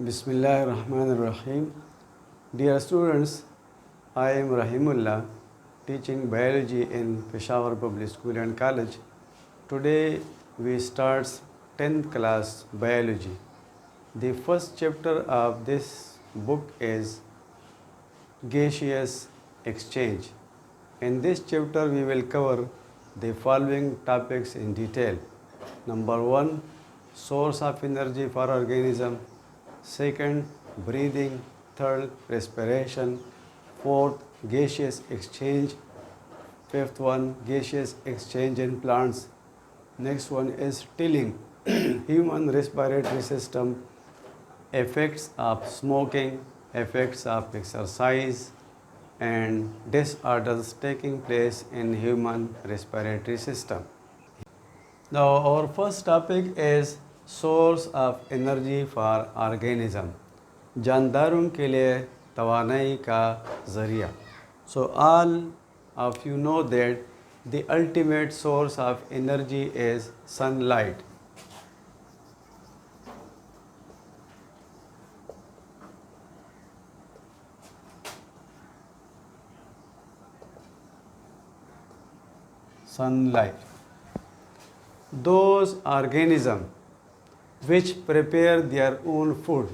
Bismillahirrahmanirrahim. Dear students, I am Rahimullah, teaching biology in Peshawar Public School and College. Today we start 10th class biology. The first chapter of this book is gaseous exchange. In this chapter we will cover the following topics in detail. Number 1, source of energy for organism. Second, breathing. Third, respiration. Fourth, gaseous exchange. Fifth one, gaseous exchange in plants. Next one is tilling, human respiratory system, effects of smoking, effects of exercise, and disorders taking place in human respiratory system. Now our first topic is source of energy for organism. जानदारों के लिए तवानाई का ज़रिया. So all of you know that the ultimate source of energy is sunlight. Sunlight. Those organisms which prepare their own food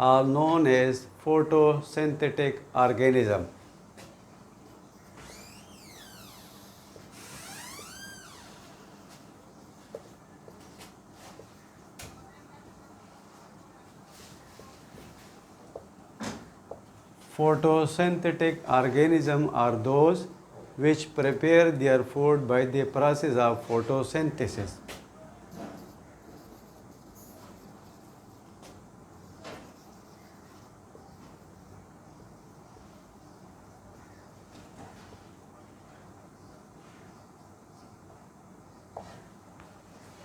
are known as photosynthetic organism. Photosynthetic organisms are those which prepare their food by the process of photosynthesis.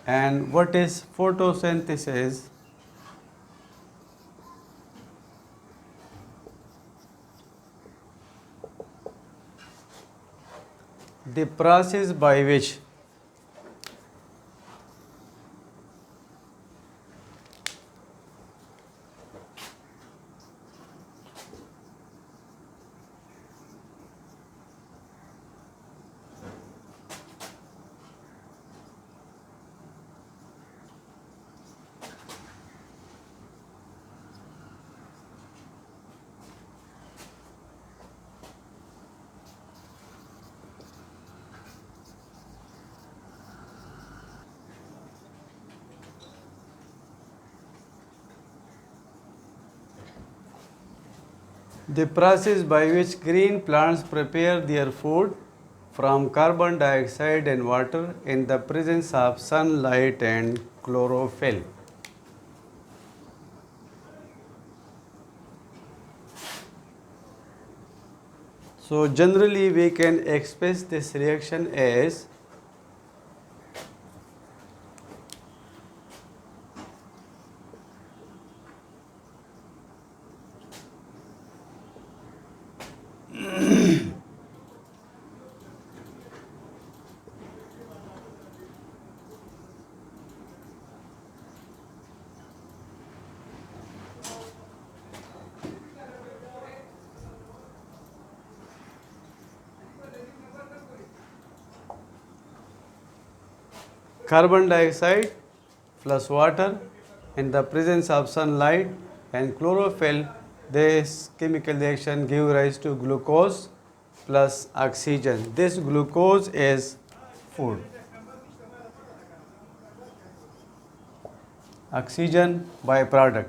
And what is photosynthesis? The process by which green plants prepare their food from carbon dioxide and water in the presence of sunlight and chlorophyll. So generally we can express this reaction as carbon dioxide plus water in the presence of sunlight and chlorophyll. This chemical reaction gives rise to glucose plus oxygen. This glucose is food. Oxygen byproduct.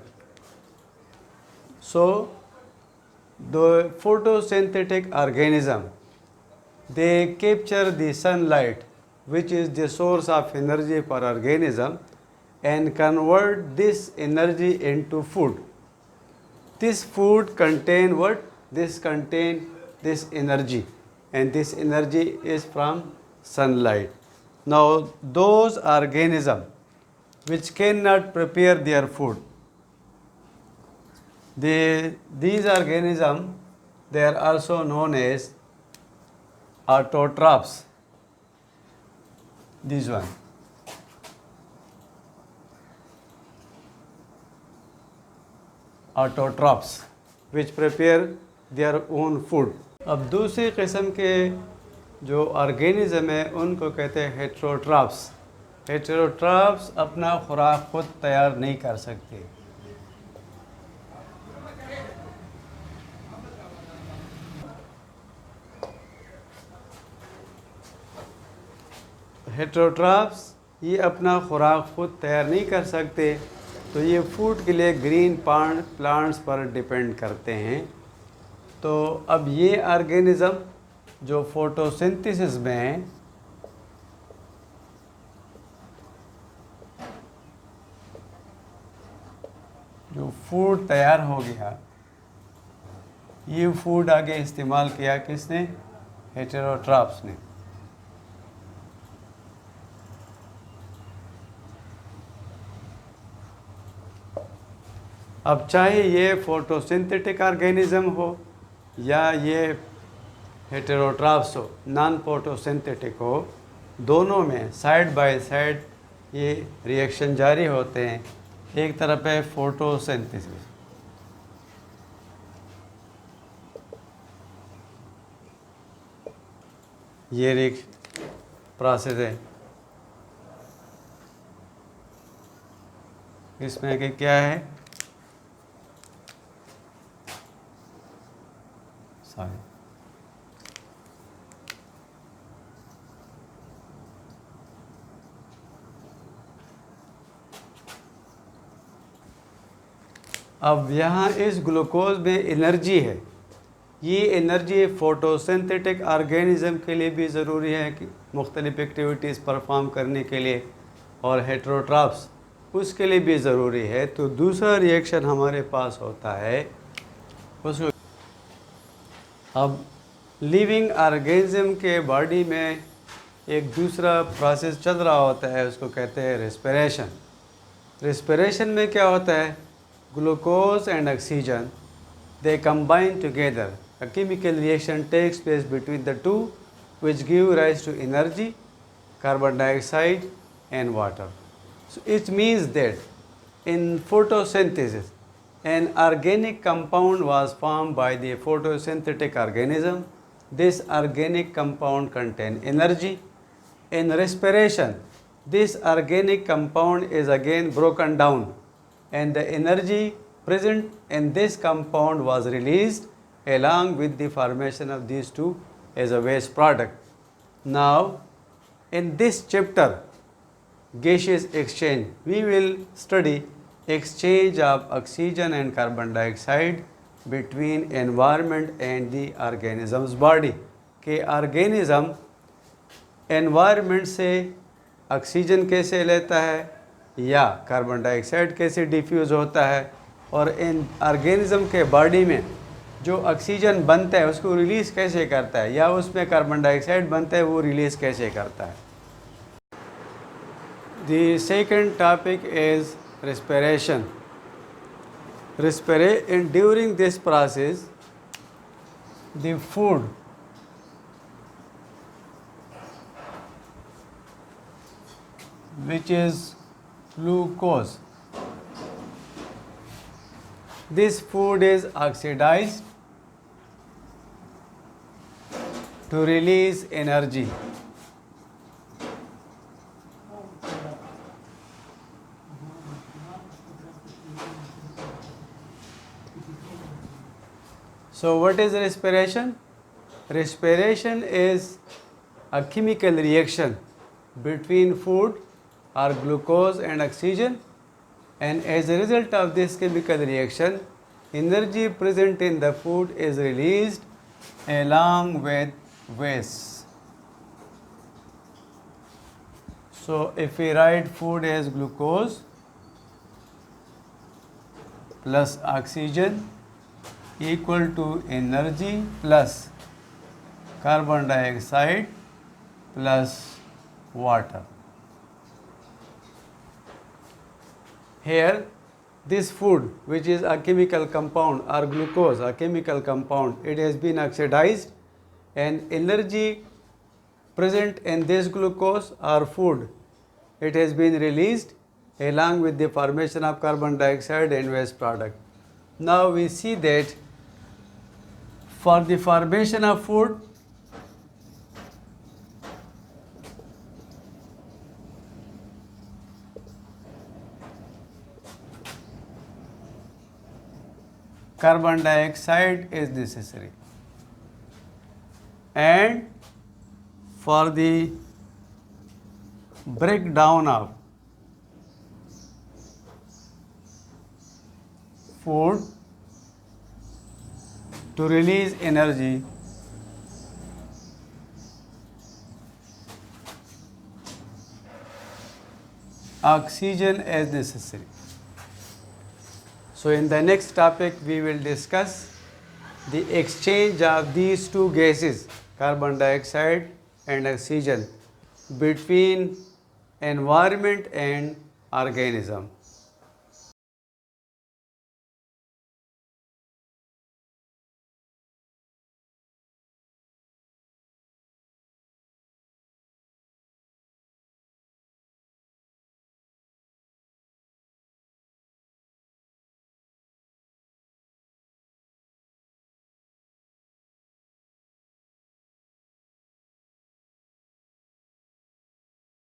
So the photosynthetic organism, they capture the sunlight, which is the source of energy for organism, and convert this energy into food. This food contain what? This contain this energy, and this energy is from sunlight. Now those organisms which cannot prepare their food, these organisms, they are also known as autotrophs. This one. Autotrophs which prepare their own food. अब दूसरी किस्म के जो organism है उनको कहते हैं heterotrophs. Heterotrophs अपना खुराक खुद तैयार नहीं कर सकते। हेटेरोट्रॉप्स ये अपना खुराक खुद तैयार नहीं कर सकते, तो ये फूड के लिए ग्रीन प्लांट्स पर डिपेंड करते हैं। तो अब ये ऑर्गेनिज्म जो फोटोसिंथेसिस में हैं, जो फूड तैयार हो गया, ये फूड आगे इस्तेमाल किया किसने? हेटेरोट्रॉप्स ने। अब चाहे ये फोटोसिंथेटिक ऑर्गेनिज्म हो या ये हेटेरोट्रॉप्स हो, नॉन फोटोसिंथेटिक हो, दोनों में साइड बाय साइड ये रिएक्शन जारी होते हैं। एक तरफ है फोटोसिंथेसिस, ये रिएक्शन प्रोसेस है, इसमें कि क्या है, सॉरी अब यहाँ इस ग्लूकोज में एनर्जी है। ये एनर्जी फ़ोटोसिंथेटिक ऑर्गेनिज़म के लिए भी ज़रूरी है कि मुख्तलिफ़ एक्टिविटीज़ परफॉर्म करने के लिए, और हेटेरोट्रॉप्स उसके लिए भी ज़रूरी है। तो दूसरा रिएक्शन हमारे पास होता है उसको, अब लिविंग ऑर्गेनिज्म के बॉडी में एक दूसरा प्रोसेस चल रहा होता है, उसको कहते हैं रेस्पिरेशन। रेस्पिरेशन में क्या होता है? Glucose and oxygen they combine together. A chemical reaction takes place between the two which give rise to energy, carbon dioxide and water. So it means that in photosynthesis an organic compound was formed by the photosynthetic organism. This organic compound contains energy. In respiration, this organic compound is again broken down and the energy present in this compound was released along with the formation of these two as a waste product. Now, in this chapter, gaseous exchange, we will study exchange of oxygen and carbon dioxide between environment and the organism's body. कि organism environment से oxygen कैसे लेता है या carbon dioxide कैसे diffuse होता है, और इन ऑर्गेनिज्म के बॉडी में जो ऑक्सीजन बनता है उसको रिलीज़ कैसे करता है, या उसमें कार्बन डाइऑक्साइड बनता है वो रिलीज़ कैसे करता है। The second topic is respiration. During this process, the food which is glucose, this food is oxidized to release energy. So what is respiration? Respiration is a chemical reaction between food or glucose and oxygen, and as a result of this chemical reaction, energy present in the food is released along with waste. So if we write food as glucose plus oxygen equal to energy plus carbon dioxide plus water. Here this food, which is a chemical compound, or glucose, a chemical compound, it has been oxidized and energy present in this glucose or food, it has been released along with the formation of carbon dioxide and waste product. Now we see that for the formation of food, carbon dioxide is necessary, and for the breakdown of food to release energy, oxygen is necessary. So in the next topic we will discuss the exchange of these two gases, carbon dioxide and oxygen, between environment and organism.